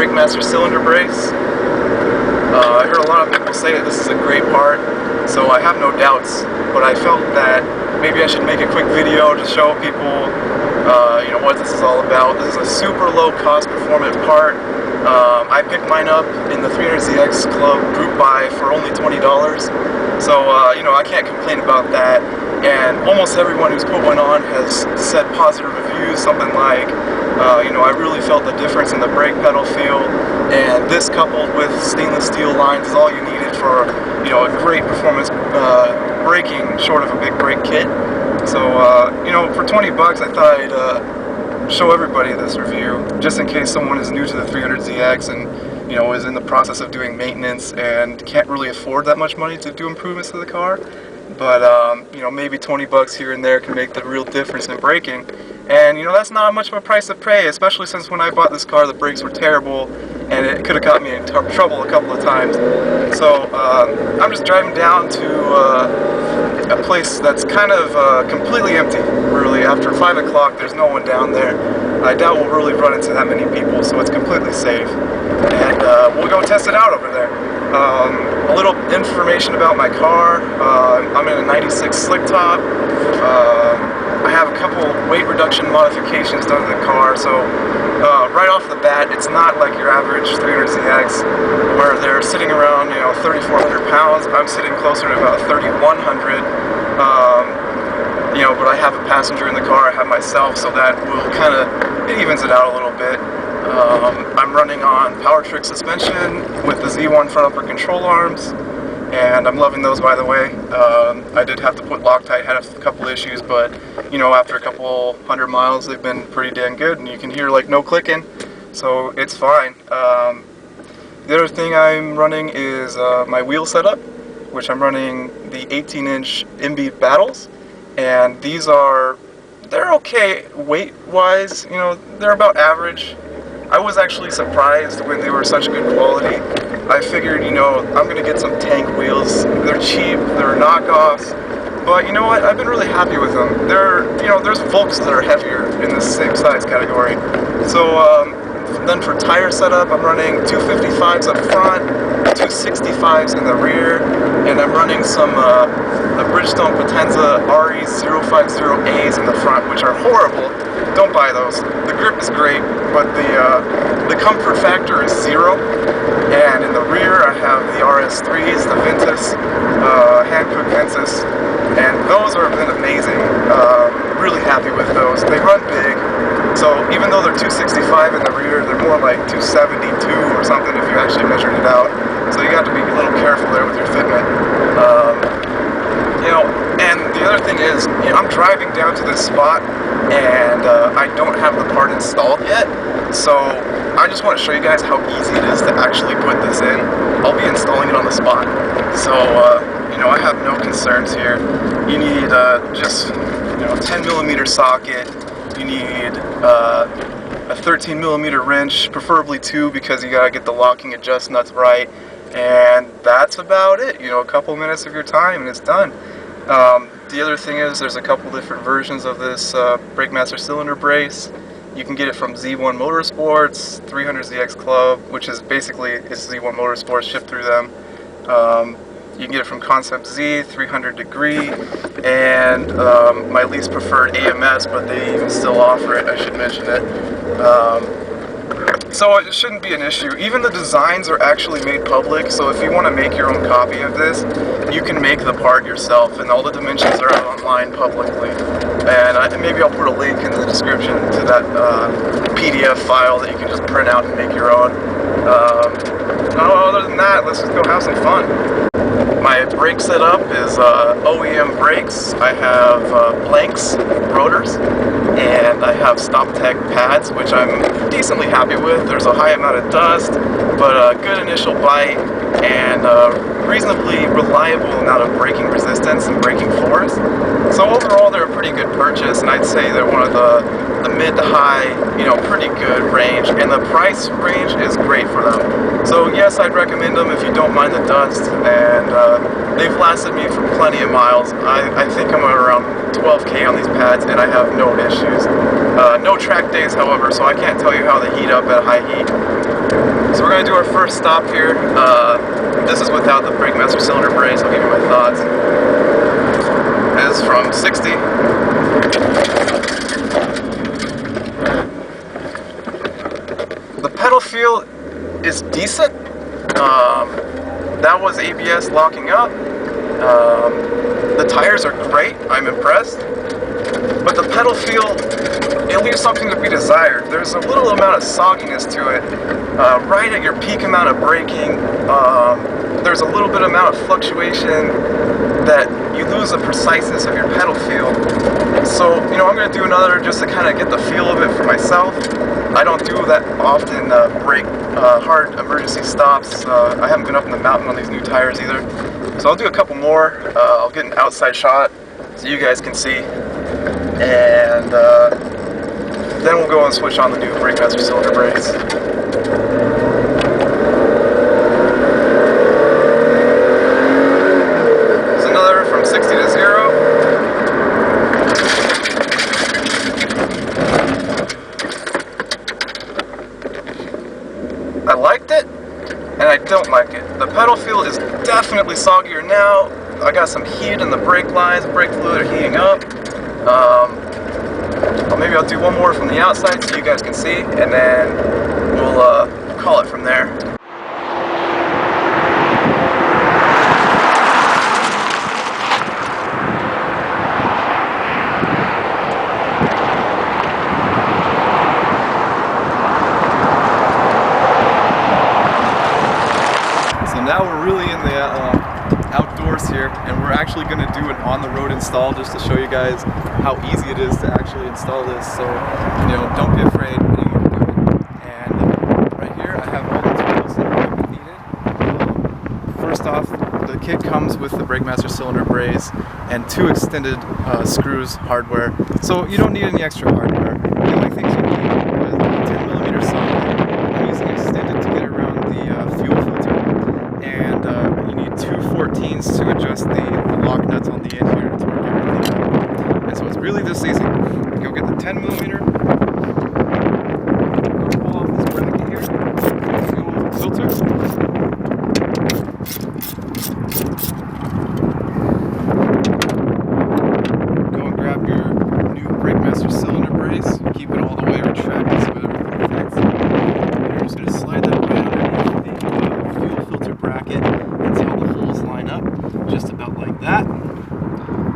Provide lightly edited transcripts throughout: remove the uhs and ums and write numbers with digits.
brake master cylinder brace. I heard a lot of people say that this is a great part, so I have no doubts, but I felt that maybe I should make a quick video to show people what this is all about. This is a super low cost performant part. I picked mine up in the 300ZX Club group buy for only $20, so I can't complain about that. And almost everyone who's put one on has said positive reviews, something like, I really felt the difference in the brake pedal feel, and this coupled with stainless steel lines is all you needed for, a great performance braking short of a big brake kit. So, for 20 bucks, I thought I'd show everybody this review, just in case someone is new to the 300ZX and, is in the process of doing maintenance and can't really afford that much money to do improvements to the car. But, maybe 20 bucks here and there can make the real difference in braking. And, that's not much of a price to pay, especially since when I bought this car, the brakes were terrible, and it could have got me in trouble a couple of times. So, I'm just driving down to a place that's kind of completely empty, really. After 5 o'clock, there's no one down there. I doubt we'll really run into that many people, so it's completely safe. And we'll go test it out over there. A little information about my car. I'm in a 96 slick top. I have a couple weight reduction modifications done to the car, so right off the bat, it's not like your average 300ZX where they're sitting around 3,400 pounds. I'm sitting closer to about 3,100. But I have a passenger in the car, I have myself, so that will it evens it out a little bit. I'm running on power trick suspension with the Z1 front upper control arms, and I'm loving those, by the way. I did have to put Loctite, had a couple issues, but after a couple 100 miles they've been pretty damn good, and you can hear no clicking, so it's fine. The other thing I'm running is my wheel setup, which I'm running the 18-inch MB Battles, and they're okay weight-wise, they're about average. I was actually surprised when they were such good quality. I figured, I'm going to get some tank wheels. They're cheap, they're knockoffs, but you know what? I've been really happy with them. There's Volks that are heavier in this same size category. So, then for tire setup, I'm running 255s up front, 265s in the rear, and I'm running some Bridgestone Potenza RE050As in the front, which are horrible. Don't buy those. The grip is great, but the comfort factor is 0. And in the rear, I have the RS3s, the Ventus, hand-cooked Ventus, and those have been amazing. Really happy with those. They run big, so even though they're 265 in the rear, they're more like 272 or something if you actually measured it out. So you got to be a little careful there with your fitment. And the other thing is, I'm driving down to this spot, and I don't have the part installed yet, so I just want to show you guys how easy it is to actually put this in. I'll be installing it on the spot, so I have no concerns here. You need just 10mm socket. You need a 13mm wrench, preferably 2, because you gotta get the locking adjust nuts right, and that's about it. A couple minutes of your time and it's done. The other thing is, there's a couple different versions of this brake master cylinder brace. You can get it from Z1 Motorsports, 300ZX Club, which is basically Z1 Motorsports, shipped through them. You can get it from Concept Z, 300 Degree, and my least preferred AMS, but they even still offer it, I should mention it. So it shouldn't be an issue. Even the designs are actually made public, so if you want to make your own copy of this, you can make the part yourself, and all the dimensions are out online publicly. And maybe I'll put a link in the description to that PDF file that you can just print out and make your own. Other than that, let's just go have some fun. My brake setup is OEM brakes. I have blanks, rotors, and I have StopTech pads, which I'm decently happy with. There's a high amount of dust, but a good initial bite, and reasonably reliable amount of braking resistance and braking force. So overall, they're a pretty good purchase, and I'd say they're one of the mid to high, pretty good range, and the price range is great for them. So yes, I'd recommend them if you don't mind the dust, and they've lasted me for plenty of miles. I think I'm around 12K on these pads, and I have no issues. No track days, however, so I can't tell you how they heat up at high heat. So we're going to do our first stop here. This is without the Brakemaster cylinder brace. I'll give you my thoughts. This is from 60. The pedal feel is decent. That was ABS locking up. The tires are great. I'm impressed. But the pedal feel, it leaves something to be desired. There's a little amount of sogginess to it. Right at your peak amount of braking, there's a little bit amount of fluctuation that you lose the preciseness of your pedal feel. So, I'm going to do another just to kind of get the feel of it for myself. I don't do that often brake hard emergency stops. I haven't been up in the mountain on these new tires either. So I'll do a couple more. I'll get an outside shot so you guys can see. And then we'll go and switch on the new Brakemaster cylinder brace. There's another from 60 to 0. I liked it, and I don't like it. The pedal feel is definitely soggier now. I got some heat in the brake lines, brake fluid are heating up. Maybe I'll do one more from the outside so you guys can see, and then we'll call it from there. So now we're really in the outdoors here, and we're actually going to do an on-the-road install just to show you guys how easy it is to actually install this. So, don't be afraid. And right here, I have all the tools that are needed. First off, the kit comes with the Brakemaster cylinder brace and 2 extended screws hardware. So you don't need any extra hardware. The only things you need is a 10mm socket. I'm using extended to get around the fuel filter. And you need 2 14s to adjust the lock nuts on the end here to torque everything up. And so it's really this easy. Go get the 10mm, go pull off this bracket here, fuel filter. Go and grab your new Brakemaster cylinder brace, keep it all the way retracted so everything fits. You're just going to slide that right underneath the fuel filter bracket until the holes line up, just about like that.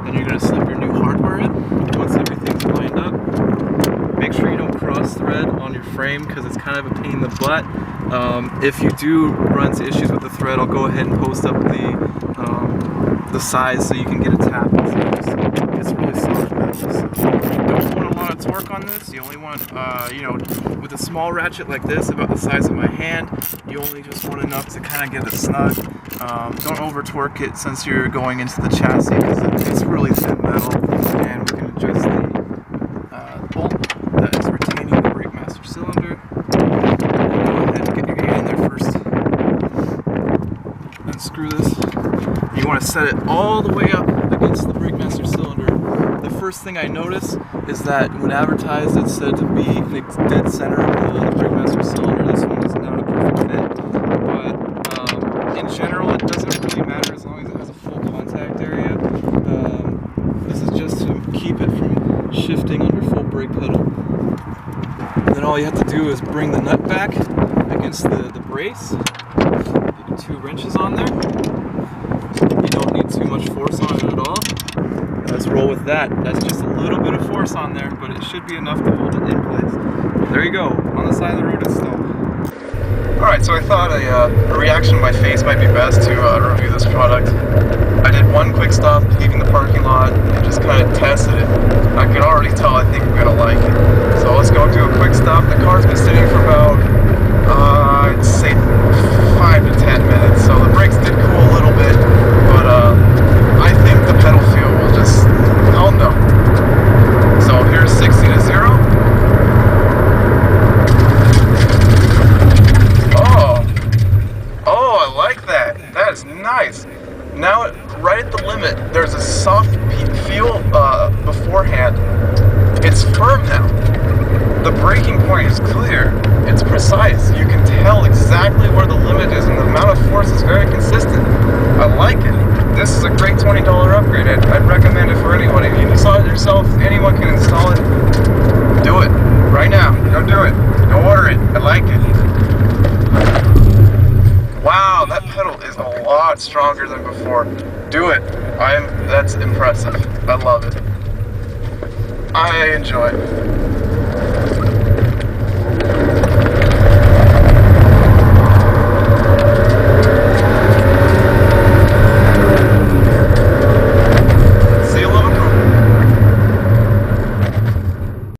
Then you're going to slip your new hardware in. Once everything's lined up, make sure you don't cross thread on your frame because it's kind of a pain in the butt. If you do run into issues with the thread, I'll go ahead and post up the size so you can get a tap. It's really soft metal. So you don't want a lot of torque on this. You only want, with a small ratchet like this, about the size of my hand, you only just want enough to kind of get it snug. Don't over torque it since you're going into the chassis because it's really thin metal, and we can adjust the bolt that is retaining the Brakemaster cylinder. Go ahead and get your hand in there first. Unscrew this. You want to set it all the way up against the Brakemaster cylinder. The first thing I notice is that when advertised it's said to be in the dead center of the Brakemaster cylinder. This one is not a perfect fit, but in general it doesn't really matter as long as it has a full contact area. This is just to keep it from shifting under full brake pedal. And then all you have to do is bring the nut back against the brace. Get your 2 wrenches on there. You don't need too much force on it at all. Let's roll with that. That's just a little bit of force on there, but it should be enough to hold it in place. There you go, on the side of the road install. Alright, so I thought a reaction to my face might be best to review this product. I did one quick stop leaving the parking lot and just kind of tested it. I could already tell I think I'm going to like it. So let's go do a quick stop. The car's been sitting for about, I'd say 5 to 10 minutes. So the brakes did cool a little bit. The breaking point is clear. It's precise. You can tell exactly where the limit is, and the amount of force is very consistent. I like it. This is a great $20 upgrade. I'd recommend it for anyone. If you install it yourself, anyone can install it. Do it. Right now. Go do it. Go order it. I like it. Wow, that pedal is a lot stronger than before. Do it. That's impressive. I love it. I enjoy it.